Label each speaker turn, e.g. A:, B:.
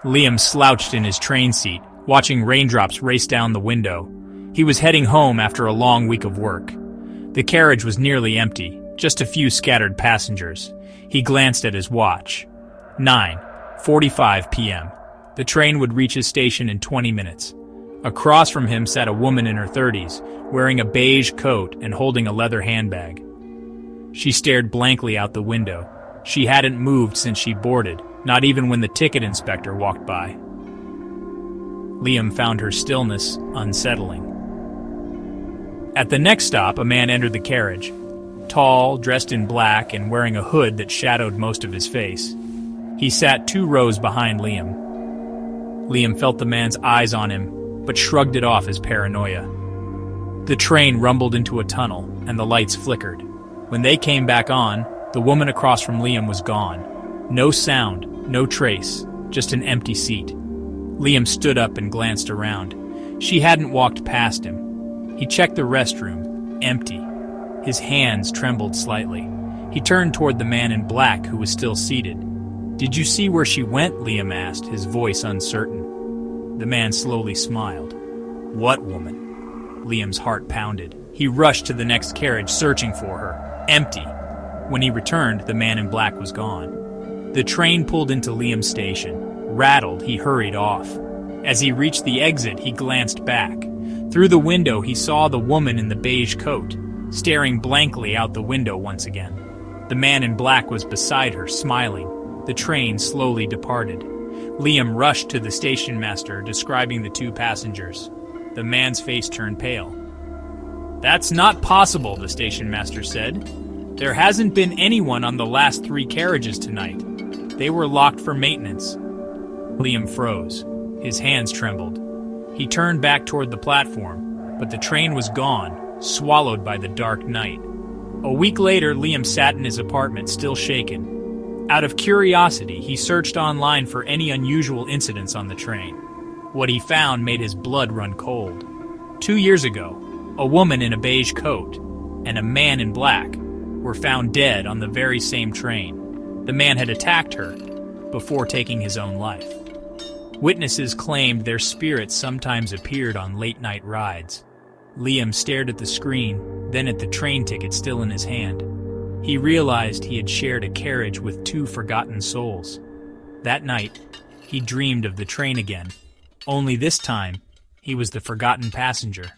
A: Liam slouched in his train seat, watching raindrops race down the window. He was heading home after a long week of work. The carriage was nearly empty, just a few scattered passengers. He glanced at his watch. 9:45 p.m. The train would reach his station in 20 minutes. Across from him sat a woman in her 30s, wearing a beige coat and holding a leather handbag. She stared blankly out the window. She hadn't moved since she boarded, not even when the ticket inspector walked by. Liam found her stillness unsettling. At the next stop, a man entered the carriage. Tall, dressed in black, and wearing a hood that shadowed most of his face. He sat 2 rows behind Liam. Liam felt the man's eyes on him, but shrugged it off as paranoia. The train rumbled into a tunnel, and the lights flickered. When they came back on, the woman across from Liam was gone. No sound, no trace, just an empty seat. Liam stood up and glanced around. She hadn't walked past him. He checked the restroom. Empty. His hands trembled slightly. He turned toward the man in black who was still seated. "Did you see where she went?" Liam asked, his voice uncertain. The man slowly smiled. "What woman?" Liam's heart pounded. He rushed to the next carriage, searching for her. Empty. When he returned, the man in black was gone. The train pulled into Liam's station. Rattled, he hurried off. As he reached the exit, he glanced back. Through the window, he saw the woman in the beige coat, staring blankly out the window once again. The man in black was beside her, smiling. The train slowly departed. Liam rushed to the station master, describing the 2 passengers. The man's face turned pale. "That's not possible," the station master said. "There hasn't been anyone on the last 3 carriages tonight. They were locked for maintenance." Liam froze. His hands trembled. He turned back toward the platform, but the train was gone, swallowed by the dark night. A week later, Liam sat in his apartment, still shaken. Out of curiosity, he searched online for any unusual incidents on the train. What he found made his blood run cold. 2 years ago, a woman in a beige coat and a man in black were found dead on the very same train. The man had attacked her before taking his own life. Witnesses claimed their spirits sometimes appeared on late-night rides. Liam stared at the screen, then at the train ticket still in his hand. He realized he had shared a carriage with 2 forgotten souls. That night, he dreamed of the train again. Only this time, he was the forgotten passenger.